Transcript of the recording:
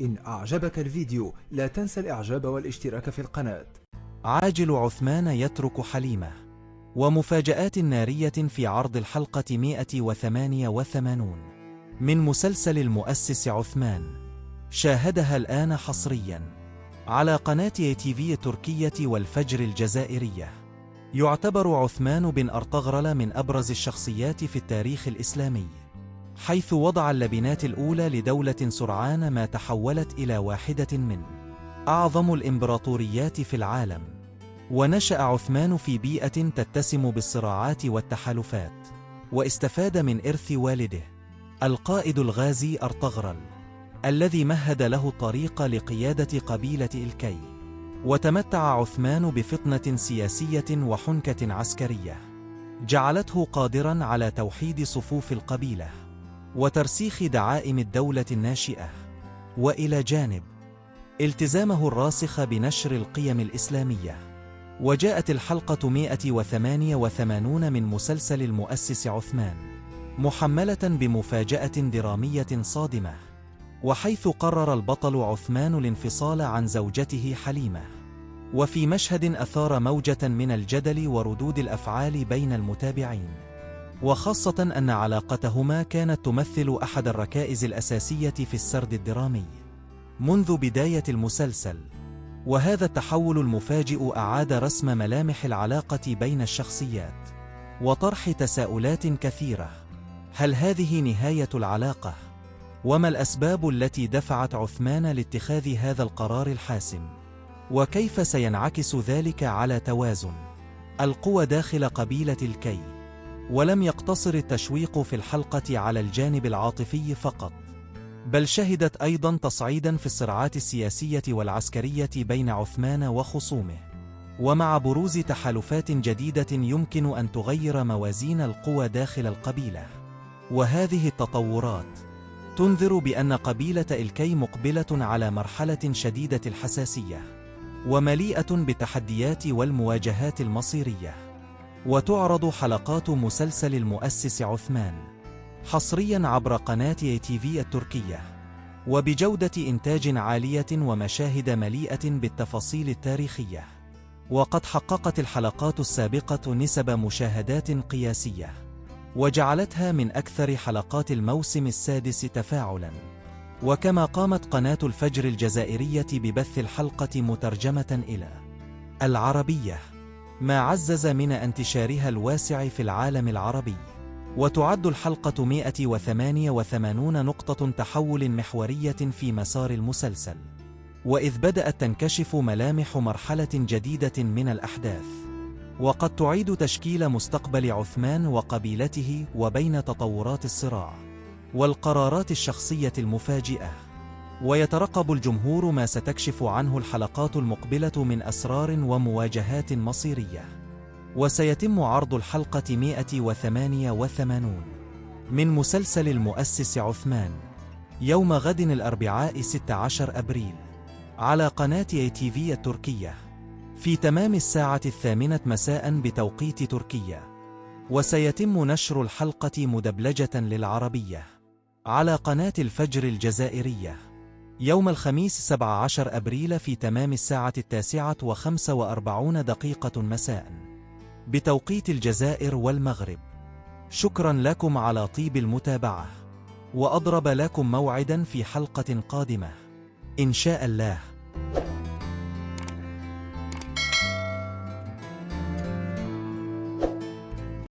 إن أعجبك الفيديو لا تنسى الإعجاب والاشتراك في القناة. عاجل عثمان يترك حليمة، ومفاجآت نارية في عرض الحلقة 188 من مسلسل المؤسس عثمان، شاهدها الآن حصريا على قناة ATV التركية والفجر الجزائرية. يعتبر عثمان بن أرطغرل من أبرز الشخصيات في التاريخ الإسلامي، حيث وضع اللبنات الأولى لدولة سرعان ما تحولت إلى واحدة من أعظم الإمبراطوريات في العالم. ونشأ عثمان في بيئة تتسم بالصراعات والتحالفات، واستفاد من إرث والده القائد الغازي أرطغرل، الذي مهد له الطريق لقيادة قبيلة إلكي. وتمتع عثمان بفطنة سياسية وحنكة عسكرية جعلته قادرا على توحيد صفوف القبيلة وترسيخ دعائم الدولة الناشئة، وإلى جانب التزامه الراسخ بنشر القيم الإسلامية. وجاءت الحلقة 188 من مسلسل المؤسس عثمان محملة بمفاجأة درامية صادمة، وحيث قرر البطل عثمان الانفصال عن زوجته حليمة، وفي مشهد أثار موجة من الجدل وردود الأفعال بين المتابعين، وخاصة أن علاقتهما كانت تمثل أحد الركائز الأساسية في السرد الدرامي منذ بداية المسلسل. وهذا التحول المفاجئ أعاد رسم ملامح العلاقة بين الشخصيات وطرح تساؤلات كثيرة. هل هذه نهاية العلاقة؟ وما الأسباب التي دفعت عثمان لاتخاذ هذا القرار الحاسم؟ وكيف سينعكس ذلك على توازن القوى داخل قبيلة الكي؟ ولم يقتصر التشويق في الحلقة على الجانب العاطفي فقط، بل شهدت أيضا تصعيدا في الصراعات السياسية والعسكرية بين عثمان وخصومه، ومع بروز تحالفات جديدة يمكن أن تغير موازين القوى داخل القبيلة. وهذه التطورات تنذر بأن قبيلة الكي مقبلة على مرحلة شديدة الحساسية ومليئة بالتحديات والمواجهات المصيرية. وتعرض حلقات مسلسل المؤسس عثمان حصريا عبر قناة ATV التركية، وبجودة إنتاج عالية ومشاهد مليئة بالتفاصيل التاريخية. وقد حققت الحلقات السابقة نسب مشاهدات قياسية، وجعلتها من أكثر حلقات الموسم السادس تفاعلا. وكما قامت قناة الفجر الجزائرية ببث الحلقة مترجمة إلى العربية، ما عزز من انتشارها الواسع في العالم العربي. وتعد الحلقة 188 نقطة تحول محورية في مسار المسلسل، وإذ بدأت تنكشف ملامح مرحلة جديدة من الأحداث، وقد تعيد تشكيل مستقبل عثمان وقبيلته وبين تطورات الصراع والقرارات الشخصية المفاجئة. ويترقب الجمهور ما ستكشف عنه الحلقات المقبلة من أسرار ومواجهات مصيرية. وسيتم عرض الحلقة 188 من مسلسل المؤسس عثمان يوم غد الأربعاء 16 أبريل على قناة ATV التركية في تمام الساعة 8 مساء بتوقيت تركيا. وسيتم نشر الحلقة مدبلجة للعربية على قناة الفجر الجزائرية يوم الخميس 17 أبريل في تمام الساعة 9:45 مساء بتوقيت الجزائر والمغرب. شكرا لكم على طيب المتابعة، وأضرب لكم موعدا في حلقة قادمة إن شاء الله.